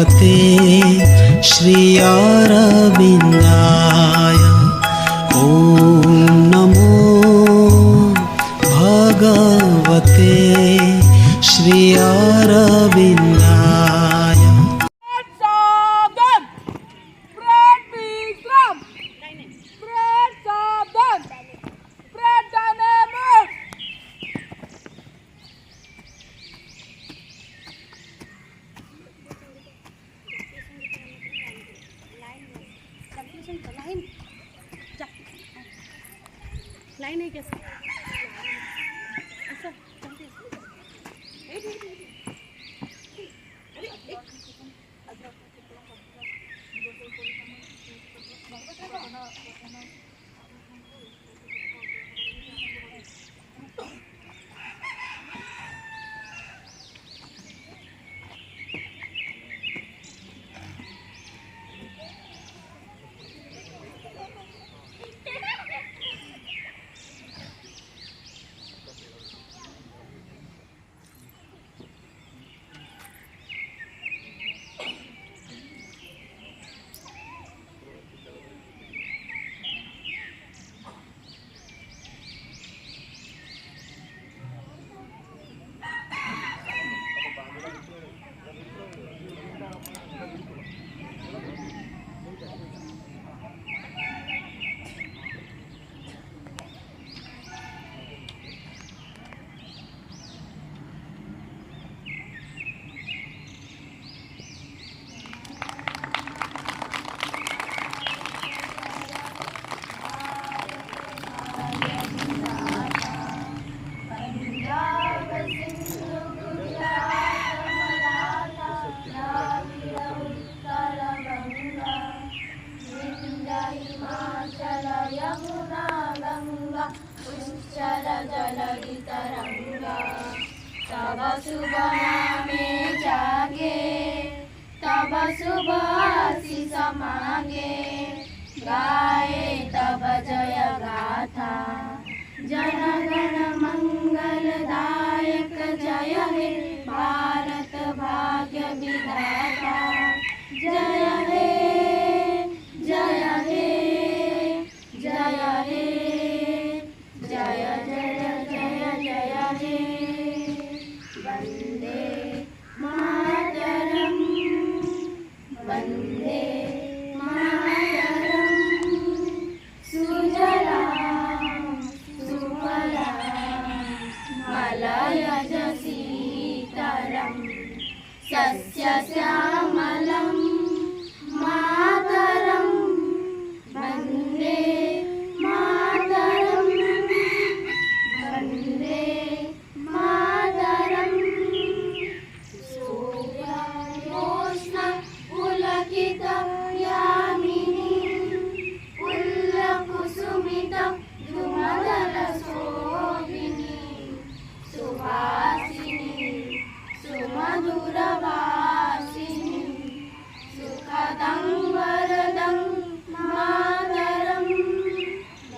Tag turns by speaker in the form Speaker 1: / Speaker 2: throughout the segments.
Speaker 1: भगवते श्री अरविन्दाय ॐ नमो भगवते श्री अरविन्दाय।
Speaker 2: लाइन है कैसे ऐसा
Speaker 3: तब शुभ नामे जागे तब शुभ आशीष मांगे गाए तब जय गाथा जन गण मंगलदायक जय हे भारत भाग्य विधाता जय हे जय हे जय हे जय जय जय जय हे वंदे मातरम वंदे मातरम सुजलां सुफलां मलयज सीतरं सस्यश्यामलं मातरं वंदे मातरं वंदे मातरं सूर्योष्ण पुलकित यामिनी पुल्लकुसुमित द्रुमदल शोभिनी सुहासिनी सुमधुरवासिनी सुखदं वरदं मातरं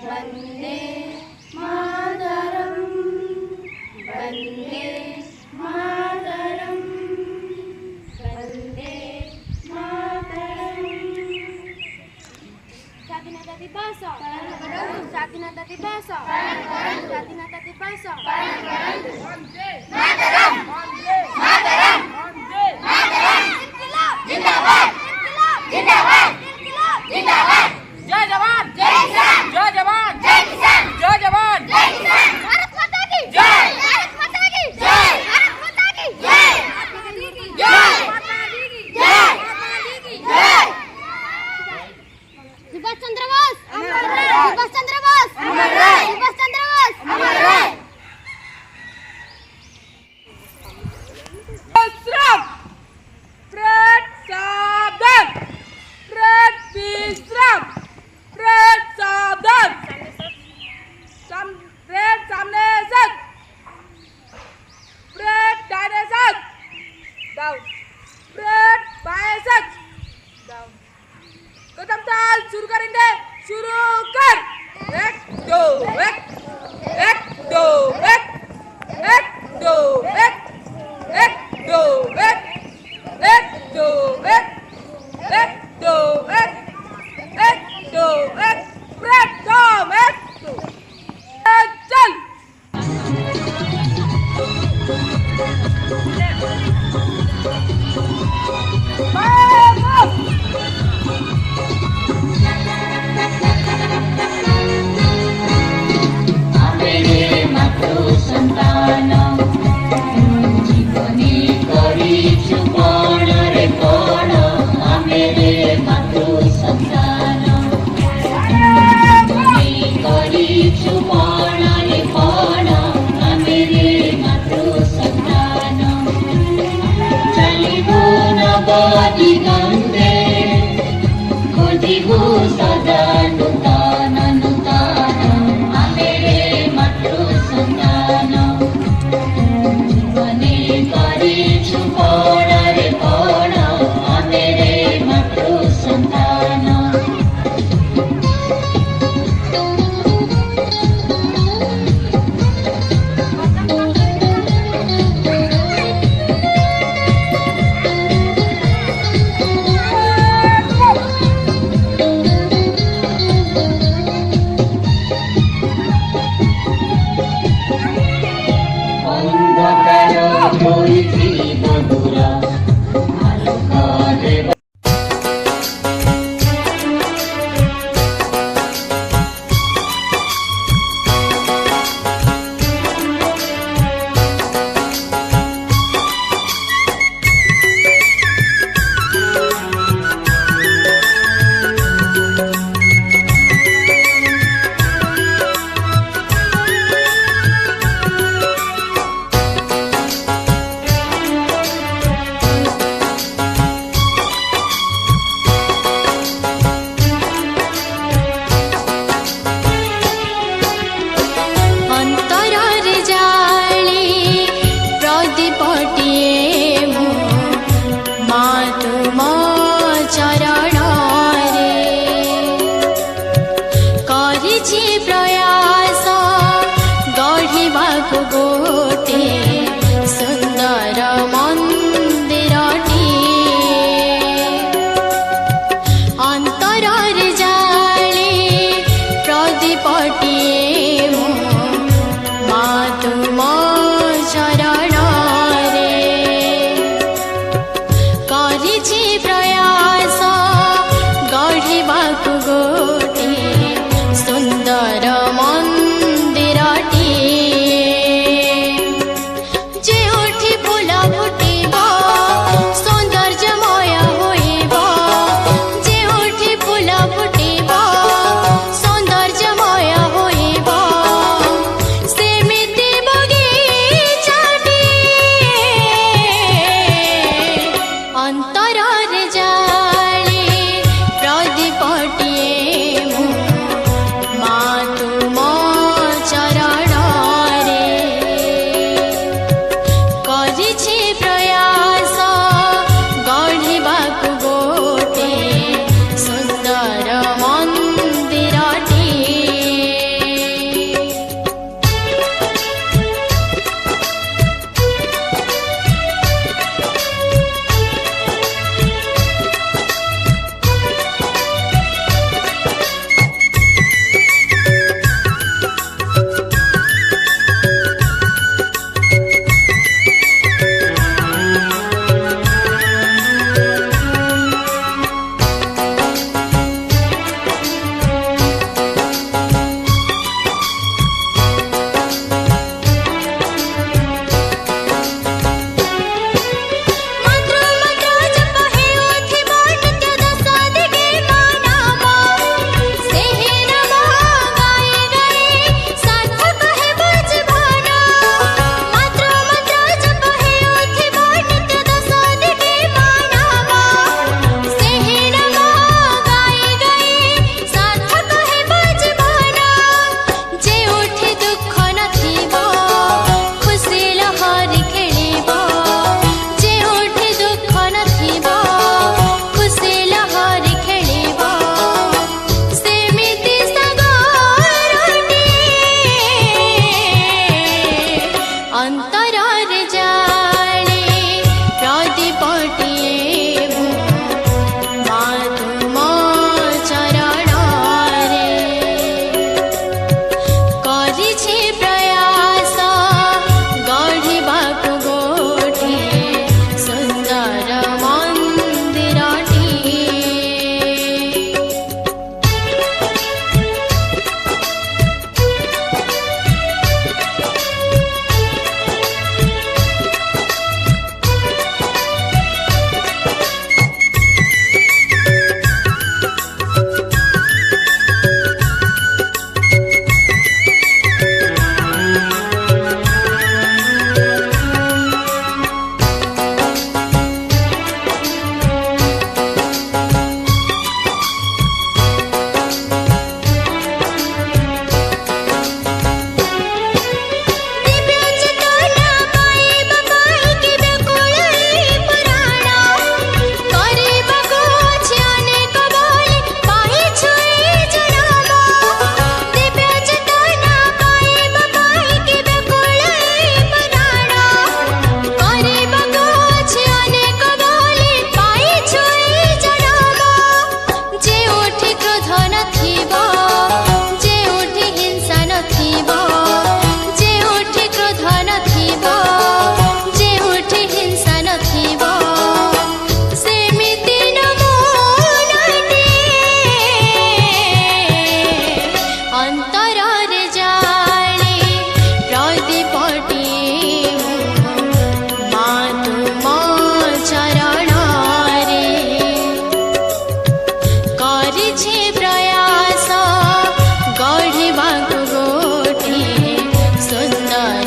Speaker 3: वन्दे मातरं वन्दे मातरं वन्दे मातरं स्वाधीनता दिवस स्वाधीनता दिवस स्वाधीनता दिवस वन्दे मातरं वन्दे मातरं वन्दे मातरं जिंदाबाद जिंदाबाद जिंदाबाद जय जवान जय किसान जय जवान जय किसान जय जवान जय किसान भारत माता की जय भारत माता की जय भारत माता की जय जय माता दी की जय जय सुभाष चंद्र बोस अमर रहे सुभाष चंद्र बोस अमर रहे सुभाष चंद्र बोस अमर रहे
Speaker 4: विश्राम प्रेत सावधान प्रेत विश्राम प्रेत सावधान प्रेत सामने सच प्रेत दाहिने सच डाउन प्रेत बाएं सच डाउन कदम चाल शुरू करेंगे शुरू कर एक दो एक दो एक दो एक दो एक दो एक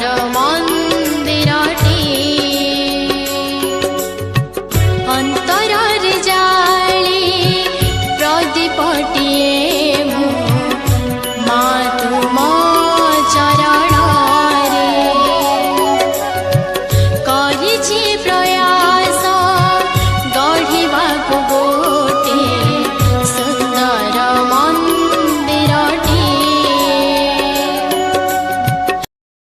Speaker 2: રમો